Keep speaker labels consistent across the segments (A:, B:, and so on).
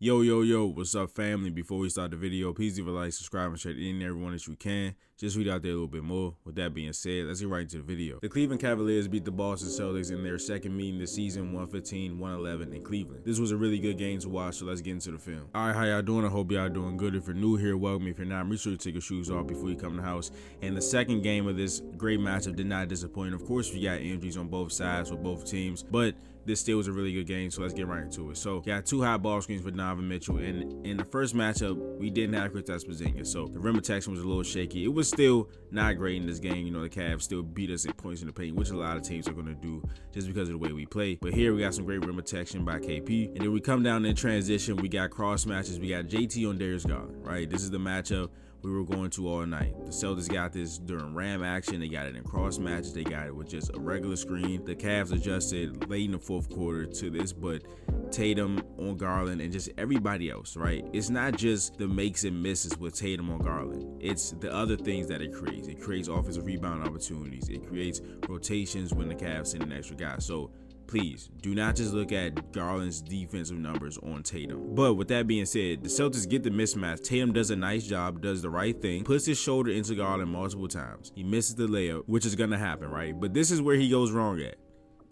A: Yo, what's up, family? Before we start the video, please leave a like, subscribe, and share it in everyone that you can. Just read out there a little bit more. With that being said, let's get right into the video. The Cleveland Cavaliers beat the Boston Celtics in their second meeting this season, 115-111 in Cleveland. This was a really good game to watch, so let's get into the film. Alright, how y'all doing? I hope y'all doing good. If you're new here, welcome. If you're not, make sure to take your shoes off before you come in the house. And the second game of this great matchup did not disappoint. Of course, we got injuries on both sides with both teams, but this still was a really good game, so let's get right into it. So, got two high ball screens for Donovan Mitchell, and in the first matchup, we didn't have Kristaps Porzingis, so the rim protection was a little shaky. It was still not great in this game. You know, the Cavs still beat us at points in the paint, which a lot of teams are going to do just because of the way we play. But here, we got some great rim protection by KP, and then we come down in transition. We got cross matches. We got JT on Darius Garland, right? This is the matchup we were going to all night. The Celtics got this during ram action. They got it in cross matches. They got it with just a regular screen. The Cavs adjusted late in the fourth quarter to this, but Tatum on Garland and just everybody else, right? It's not just the makes and misses with Tatum on Garland. It's the other things that it creates. It creates offensive rebound opportunities. It creates rotations when the Cavs send an extra guy. So please do not just look at Garland's defensive numbers on Tatum. But with that being said, the Celtics get the mismatch. Tatum does a nice job, does the right thing, puts his shoulder into Garland multiple times. He misses the layup, which is going to happen, right? But this is where he goes wrong at.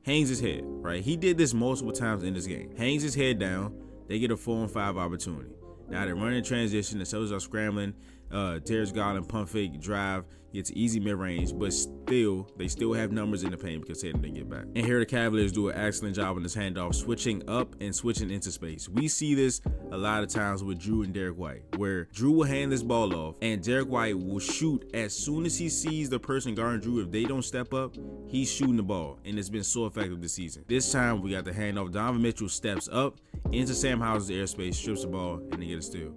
A: Hangs his head, right? He did this multiple times in this game. Hangs his head down. They get a 4-on-5 opportunity. Now they're running transition. The Celtics are scrambling. Darius Garland pump fake drive, gets easy mid-range, but they still have numbers in the paint because Tatum didn't get back. And here the Cavaliers do an excellent job on this handoff, switching up and switching into space. We see this a lot of times with Drew and Derek White, where Drew will hand this ball off and Derek White will shoot as soon as he sees the person guarding Drew. If they don't step up, he's shooting the ball, and it's been so effective this season. This time we got the handoff. Donovan Mitchell steps up into Sam Hauser's airspace, strips the ball, and they get a steal.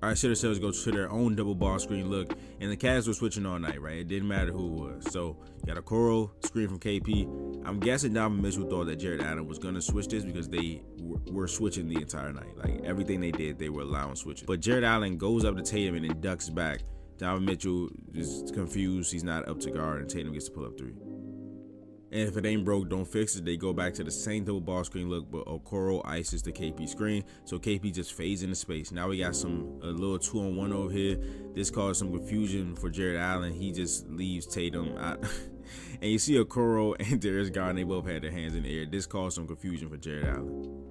A: All right, so the Celtics go to their own double ball screen look, and the Cavs were switching all night, right? It didn't matter who it was. So you got a Coro screen from KP. I'm guessing Donovan Mitchell thought that Jared Allen was going to switch this because they were switching the entire night. Like everything they did, they were allowing switching. But Jared Allen goes up to Tatum and then ducks back. Donovan Mitchell is confused. He's not up to guard, and Tatum gets to pull up three. And if it ain't broke, don't fix it. They go back to the same double ball screen look, but Okoro ices the KP screen. So KP just fades into space. Now we got a little 2-on-1 over here. This caused some confusion for Jared Allen. He just leaves Tatum out. And you see Okoro and Darius Garland, they both had their hands in the air. This caused some confusion for Jared Allen.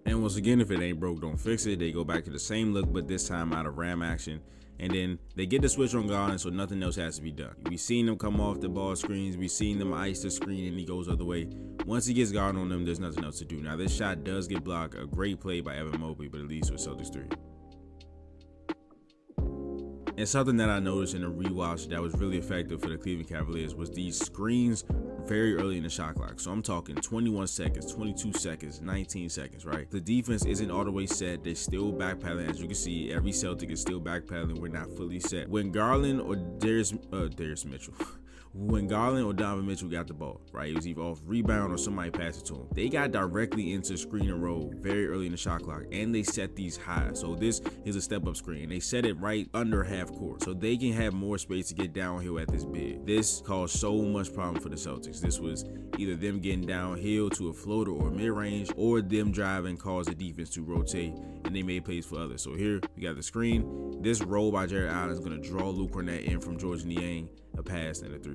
A: And once again, if it ain't broke, don't fix it. They go back to the same look, but this time out of ram action. And then they get the switch on Garland, so nothing else has to be done. We've seen them come off the ball screens. We've seen them ice the screen, and he goes the other way. Once he gets Garland on them, there's nothing else to do. Now, this shot does get blocked. A great play by Evan Mobley, but at least with Celtics 3. And something that I noticed in the rewatch that was really effective for the Cleveland Cavaliers was these screens very early in the shot clock. So I'm talking 21 seconds, 22 seconds, 19 seconds, right? The defense isn't all the way set. They're still backpedaling. As you can see, every Celtic is still backpedaling. We're not fully set. When Garland or Darius Mitchell, when Garland or Donovan Mitchell got the ball, right? It was either off rebound or somebody passed it to him. They got directly into screen and roll very early in the shot clock, and they set these high. So this is a step-up screen. They set it right under half court, so they can have more space to get downhill at this big. This caused so much problem for the Celtics. This was either them getting downhill to a floater or mid-range, or them driving caused the defense to rotate, and they made plays for others. So here we got the screen. This roll by Jared Allen is going to draw Luke Cornett in from George Niang, a pass and a three.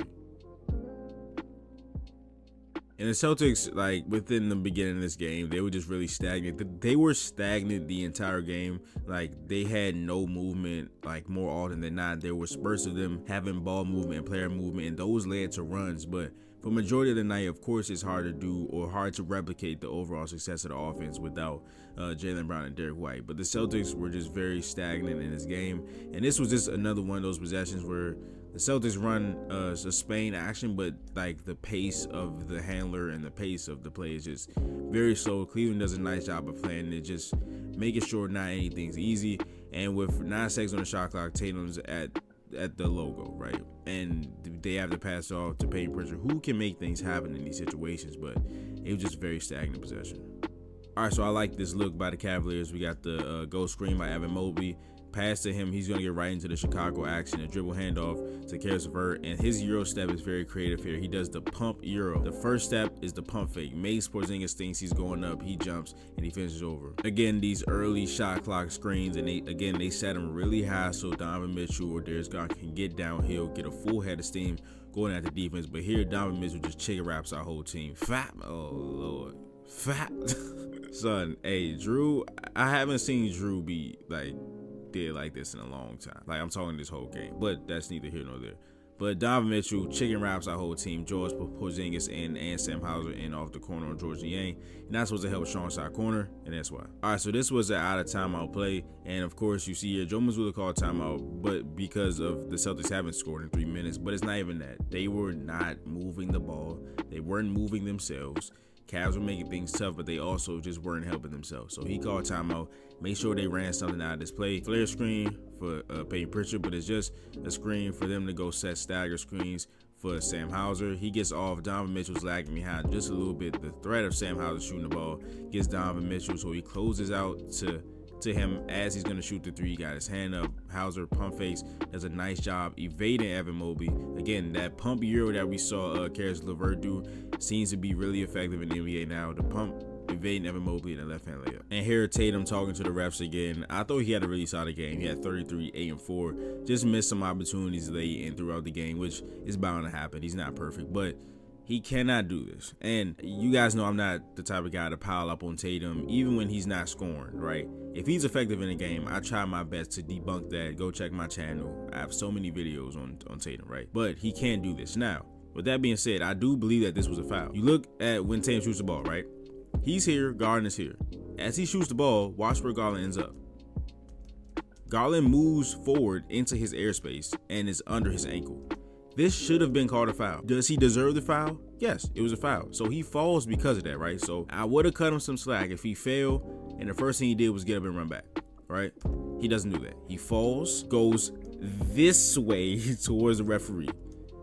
A: And the Celtics, like within the beginning of this game, they were just really stagnant. They were stagnant the entire game. Like they had no movement. Like more often than not, there were spurts of them having ball movement and player movement, and those led to runs. But for majority of the night, of course, it's hard to do or hard to replicate the overall success of the offense without Jaylen Brown and Derek White. But the Celtics were just very stagnant in this game, and this was just another one of those possessions where the Celtics run a Spain action, but like the pace of the handler and the pace of the play is just very slow. Cleveland does a nice job of playing it, just making sure not anything's easy. And with 9 seconds on the shot clock, Tatum's at the logo, right? And they have to pass off to Peyton Pritchard, who can make things happen in these situations, but it was just very stagnant possession. All right, so I like this look by the Cavaliers. We got the ghost screen by Evan Mobley. pass to him, he's going to get right into the Chicago action. A dribble handoff to Karis LeVert, and his Euro step is very creative here. He does the pump Euro. The first step is the pump fake. Makes Porzingis thinks he's going up, he jumps, and he finishes over. Again, these early shot clock screens, and they set him really high so Donovan Mitchell or Darius Garland can get downhill, get a full head of steam going at the defense. But here, Donovan Mitchell just chicken wraps our whole team. Fat, oh Lord, fat. Son, hey, Drew, I haven't seen Drew be did like this in a long time. I'm talking this whole game, but that's neither here nor there. But Donovan Mitchell chicken wraps our whole team. George Porzingis and Sam Hauser in off the corner on George Niang. And that's supposed to help strong side corner, and that's why. All right, so this was an out of timeout play, and of course you see here Joe Mazzulla called timeout, but because of the Celtics haven't scored in 3 minutes. But it's not even that. They were not moving the ball. They weren't moving themselves. Cavs were making things tough, but they also just weren't helping themselves. So he called timeout, made sure they ran something out of this play. Flare screen for Peyton Pritchard, but it's just a screen for them to go set stagger screens for Sam Hauser. He gets off. Donovan Mitchell's lagging behind just a little bit. The threat of Sam Hauser shooting the ball gets Donovan Mitchell, so he closes out to him as he's going to shoot the three. He got his hand up. Hauser pump fakes, does a nice job evading Evan Mobley. Again, that pump Euro that we saw Karis LeVert do seems to be really effective in the NBA now. The pump evading Evan Mobley in the left-hand layup. And here Tatum talking to the refs again. I thought he had a really solid game. He had 33, 8, and 4. Just missed some opportunities late and throughout the game, which is bound to happen. He's not perfect, but he cannot do this. And you guys know I'm not the type of guy to pile up on Tatum, even when he's not scoring, right? If he's effective in a game, I try my best to debunk that. Go check my channel. I have so many videos on Tatum, right? But he can't do this. Now, with that being said, I do believe that this was a foul. You look at when Tatum shoots the ball, right? He's here, Garland is here. As he shoots the ball, watch where Garland ends up. Garland moves forward into his airspace and is under his ankle. This should have been called a foul. Does he deserve the foul? Yes, it was a foul. So he falls because of that, right? So I would have cut him some slack if he failed and the first thing he did was get up and run back, right? He doesn't do that. He falls, goes this way towards the referee.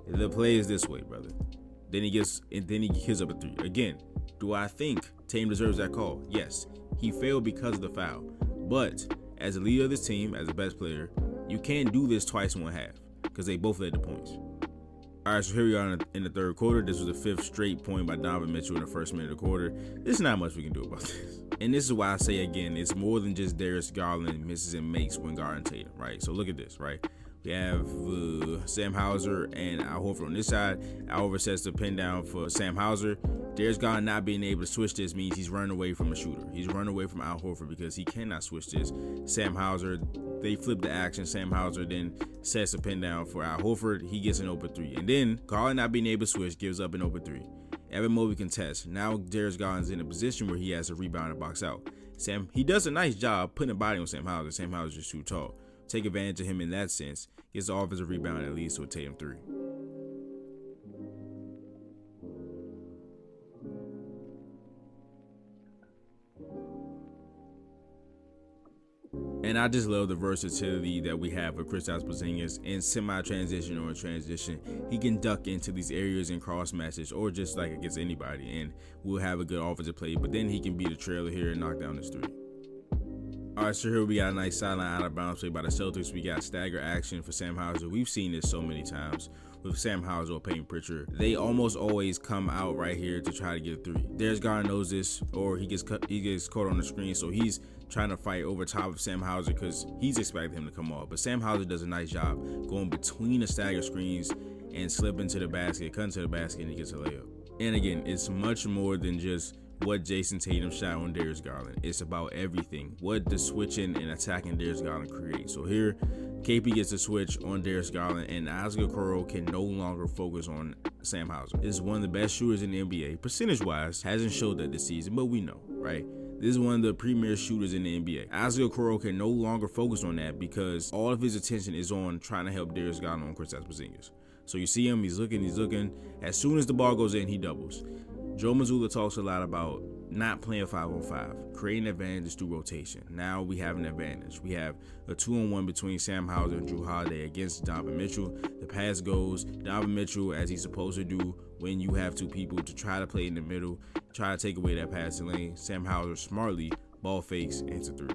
A: The play is this way, brother. Then he gives up a three. Again, do I think Tatum deserves that call? Yes. He failed because of the foul. But as a leader of this team, as the best player, you can't do this twice in one half because they both led the points. All right, so here we are in the third quarter. This was the 5th straight point by Donovan Mitchell in the first minute of the quarter. There's not much we can do about this. And this is why I say, again, it's more than just Darius Garland misses and makes when guarding Tatum, right? So look at this, right? We have Sam Hauser and Al Horford on this side. Al Horford sets the pin down for Sam Hauser. Darius Garland not being able to switch this means he's running away from a shooter. He's running away from Al Horford because he cannot switch this. Sam Hauser, they flip the action. Sam Hauser then sets the pin down for Al Horford. He gets an open three. And then Garland not being able to switch gives up an open three. Evan Mobley contests. Now Darius Garland's in a position where he has a rebound and box out. He does a nice job putting a body on Sam Hauser. Sam Hauser's just too tall. Take advantage of him in that sense. Gets the offensive rebound that leads to a Tatum three. And I just love the versatility that we have with Kristaps Porzingis in semi-transition or in transition. He can duck into these areas and cross matches or just like against anybody, and we'll have a good offensive play. But then he can be the trailer here and knock down this three. All right, so here we got a nice sideline out of bounds play by the Celtics. We got stagger action for Sam Hauser. We've seen this so many times with Sam Hauser or Peyton Pritchard. They almost always come out right here to try to get a three. Darius Garland knows this, or he gets caught on the screen, so he's trying to fight over top of Sam Hauser because he's expecting him to come off. But Sam Hauser does a nice job going between the stagger screens and slipping to the basket, cutting to the basket, and he gets a layup. And again, it's much more than just what Jason Tatum shot on Darius Garland. It's about everything. What the switching and attacking Darius Garland creates. So here, KP gets a switch on Darius Garland, and Oscar Okoro can no longer focus on Sam Hauser. This is one of the best shooters in the NBA. Percentage-wise, hasn't showed that this season, but we know, right? This is one of the premier shooters in the NBA. Oscar Okoro can no longer focus on that because all of his attention is on trying to help Darius Garland on Kristaps Porzingis. So you see him, he's looking. As soon as the ball goes in, he doubles. Joe Mazzulla talks a lot about not playing 5-on-5, creating advantages through rotation. Now we have an advantage. We have a 2-on-1 between Sam Hauser and Jrue Holiday against Donovan Mitchell. The pass goes Donovan Mitchell, as he's supposed to do when you have two people, to try to play in the middle, try to take away that passing lane. Sam Hauser smartly ball fakes and hits a three.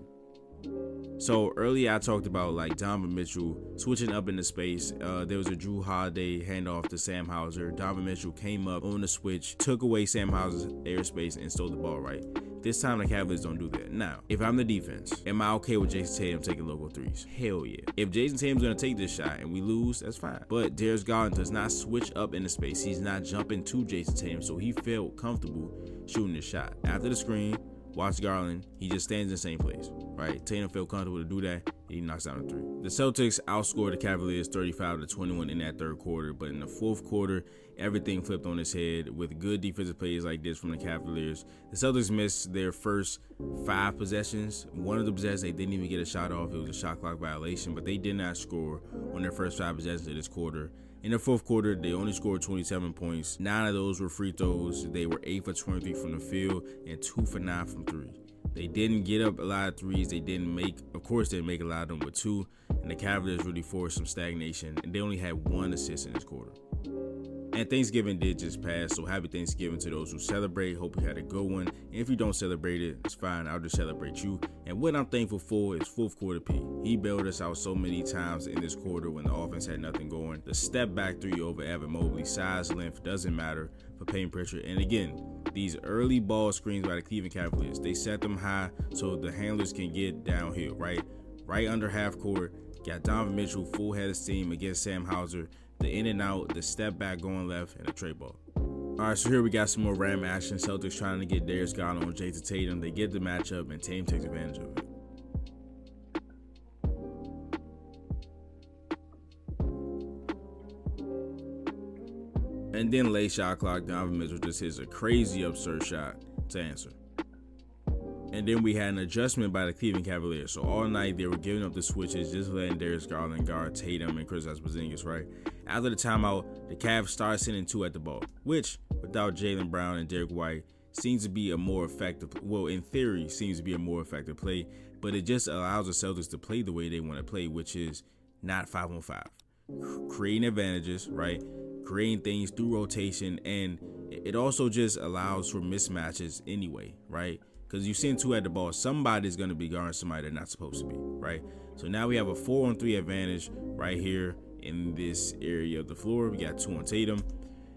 A: So earlier I talked about like Donovan Mitchell switching up into space. There was a Drew Holiday handoff to Sam Hauser. Donovan Mitchell came up on the switch, took away Sam Hauser's airspace and stole the ball, right? This time the Cavaliers don't do that. Now, if I'm the defense, am I okay with Jason Tatum taking logo threes? Hell yeah. If Jason Tatum's gonna take this shot and we lose, that's fine. But Darius Garland does not switch up into space. He's not jumping to Jason Tatum, so he felt comfortable shooting the shot. After the screen, watch Garland, he just stands in the same place, right? Tatum felt comfortable to do that. He knocks down a three. The Celtics outscored the Cavaliers 35-21 in that third quarter, but in the fourth quarter, everything flipped on its head with good defensive plays like this from the Cavaliers. The Celtics missed their first 5 possessions. One of the possessions, they didn't even get a shot off. It was a shot clock violation, but they did not score on their first 5 possessions of this quarter. In the fourth quarter, they only scored 27 points. 9 of those were free throws. They were 8 for 23 from the field and 2 for 9 from 3. They didn't get up a lot of threes. They didn't make, of course, they didn't make a lot of them, but 2. And the Cavaliers really forced some stagnation, and they only had 1 assist in this quarter. And Thanksgiving did just pass, so happy Thanksgiving to those who celebrate. Hope you had a good one. And if you don't celebrate it, it's fine. I'll just celebrate you. And what I'm thankful for is fourth quarter P. He bailed us out so many times in this quarter when the offense had nothing going. The step back 3 over Evan Mobley, size, length, doesn't matter for Payne Pritchard. And again, these early ball screens by the Cleveland Cavaliers, they set them high so the handlers can get downhill, right? Right under half court, got Donovan Mitchell full head of steam against Sam Hauser. The in and out, the step back going left, and a trade ball. All right, so here we got some more Ram action. Celtics trying to get Darius Garland on Jason Tatum. They get the matchup, and Tatum takes advantage of it. And then late shot clock, Donovan Mitchell just hits a crazy absurd shot to answer. And then we had an adjustment by the Cleveland Cavaliers. So all night they were giving up the switches, just letting Darius Garland guard Tatum and Kristaps Porzingis, right? After the timeout, the Cavs started sending 2 at the ball, which without Jaylen Brown and Derek White seems to be a more effective, well, in theory, seems to be a more effective play, but it just allows the Celtics to play the way they want to play, which is not 5-on-5. Creating advantages, right? Creating things through rotation, and it also just allows for mismatches anyway, right? Because you send 2 at the ball, somebody's going to be guarding somebody they're not supposed to be, right? So now we have a 4-on-3 advantage right here in this area of the floor. We got 2 on Tatum.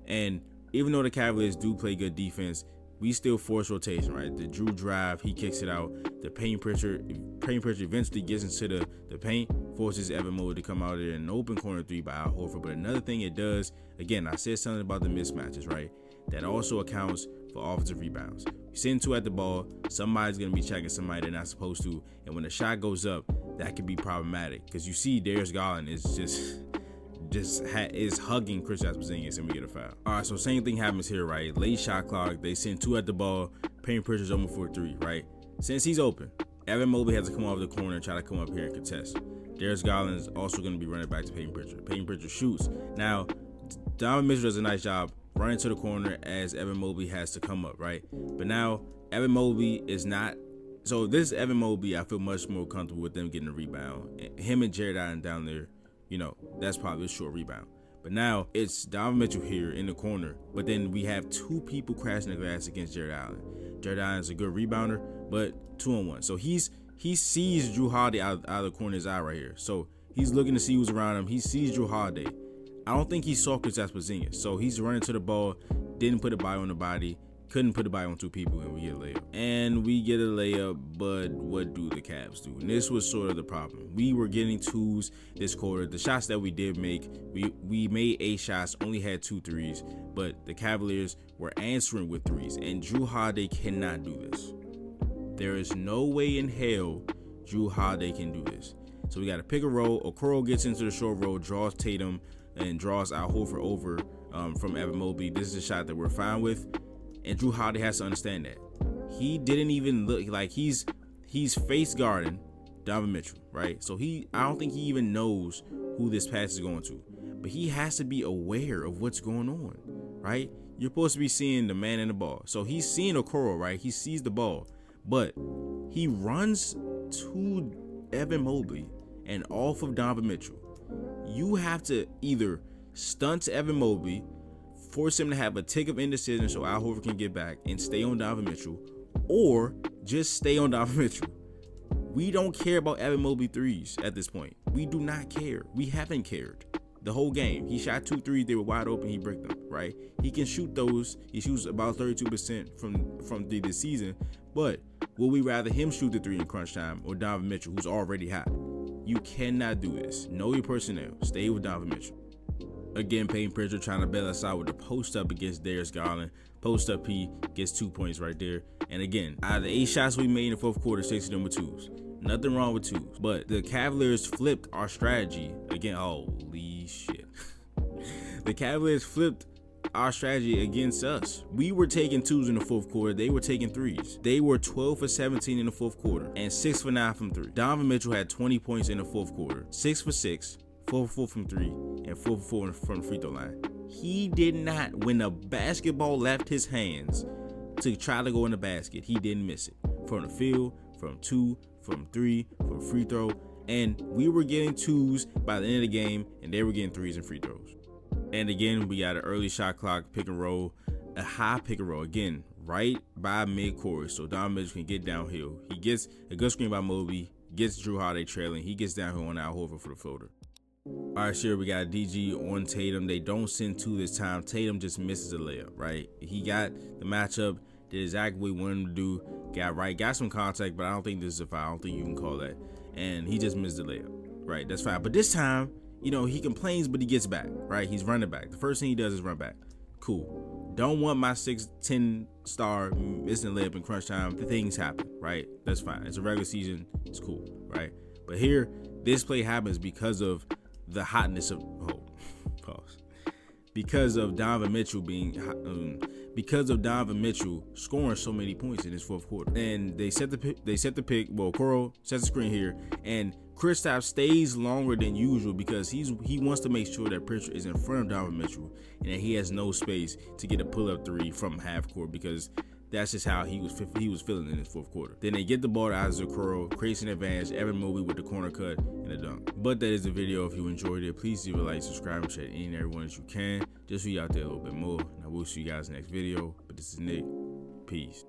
A: And even though the Cavaliers do play good defense, we still force rotation, right? The Drew drive, he kicks it out. The Payne Pritchard eventually gets into the paint, forces Evan Mobley to come out there in an open corner 3 by Al Horford. But another thing it does, again, I said something about the mismatches, right? That also accounts for offensive rebounds. You send 2 at the ball, somebody's going to be checking somebody they're not supposed to. And when the shot goes up, that could be problematic. Because you see Darius Garland is is hugging Kristaps Porzingis and we get a foul. All right, so same thing happens here, right? Late shot clock, they send 2 at the ball. Payne Pritchard's open for 3, right? Since he's open, Evan Mobley has to come off the corner and try to come up here and contest. Darius Garland is also going to be running back to Payne Pritchard. Payne Pritchard shoots. Now, Donovan Mitchell does a nice job running to the corner as Evan Mobley has to come up, right? But now, Evan Mobley is not. So this Evan Mobley, I feel much more comfortable with them getting a rebound. Him and Jared Allen down there, you know, that's probably a short rebound. But now it's Donovan Mitchell here in the corner, but then we have 2 people crashing the glass against Jared Allen. Jared Allen is a good rebounder, but 2-on-1. So he sees Drew Holiday out of the corner of his eye right here. So he's looking to see who's around him. He sees Drew Holiday. I don't think he saw Kristaps Porzingis. So he's running to the ball, didn't put a body on the body, couldn't put a body on 2 people, and we get a layup. And we get a layup, but what do the Cavs do? And this was sort of the problem. We were getting 2s this quarter. The shots that we did make, we made 8 shots, only had 2 threes, but the Cavaliers were answering with 3s, and Drew Holiday cannot do this. There is no way in hell Drew Holiday can do this. So we got to pick a roll. Okoro gets into the short roll, draws Tatum, and draws Al Horford over from Evan Mobley. This is a shot that we're fine with. And Drew Holiday has to understand that. He didn't even look like he's face guarding Donovan Mitchell, right? So I don't think he even knows who this pass is going to. But he has to be aware of what's going on, right? You're supposed to be seeing the man in the ball. So he's seeing Okoro, right? He sees the ball. But he runs to Evan Mobley and off of Donovan Mitchell. You have to either stunt Evan Mobley, force him to have a tick of indecision so Al Horford can get back and stay on Donovan Mitchell, or just stay on Donovan Mitchell. We don't care about Evan Mobley threes at this point. We do not care. We haven't cared the whole game. He shot 2 threes. They were wide open. He bricked them, right? He can shoot those. He shoots about 32% from this season. But would we rather him shoot the 3 in crunch time or Donovan Mitchell, who's already hot? You cannot do this. Know your personnel. Stay with Donovan Mitchell. Again, Peyton Pritchard trying to bail us out with the post up against Darius Garland. Post up, he gets 2 points right there. And again, out of the 8 shots we made in the fourth quarter, 6 of them were twos. Nothing wrong with twos. But the Cavaliers flipped our strategy. Again, holy shit. The Cavaliers flipped our strategy against us. We were taking twos in the fourth quarter. They were taking threes. They were 12 for 17 in the fourth quarter and 6 for 9 from 3. Donovan Mitchell had 20 points in the fourth quarter, 6 for 6, 4 for 4 from 3, and 4 for 4 from the free throw line. He did not, when the basketball left his hands to try to go in the basket, he didn't miss it. From the field, from 2, from 3, from free throw, and we were getting twos by the end of the game, and they were getting threes and free throws. And again, we got an early shot clock, pick and roll, a high pick and roll, again, right by mid-court, so Donovan Mitchell can get downhill. He gets a good screen by Mobley, gets Drew Holiday trailing, he gets downhill on Al Horford for the floater. All right, sure, we got DG on Tatum. They don't send 2 this time. Tatum just misses a layup, right? He got the matchup, did exactly what he wanted him to do, got some contact, but I don't think this is a foul. I don't think you can call that. And he just missed the layup, right? That's fine. But this time, you know, he complains, but he gets back, right? He's running back. The first thing he does is run back. Cool. Don't want my 6'10" star missing a layup in crunch time. The things happen, right? That's fine. It's a regular season. It's cool, right? But here, this play happens because of the hotness of pause. Because of Donovan Mitchell scoring so many points in this fourth quarter. And they set the pick. Well, Coro sets the screen here, and Kristaps stays longer than usual because he wants to make sure that Pritchard is in front of Donovan Mitchell and that he has no space to get a pull-up 3 from half court, because that's just how he was feeling in this fourth quarter. Then they get the ball to Isaac Okoro, creates an advantage, Evan Mobley with the corner cut and a dunk. But that is the video. If you enjoyed it, please leave a like, subscribe, and share any and everyone that you can, just so you out there a little bit more. And I will see you guys next video. But this is Nick. Peace.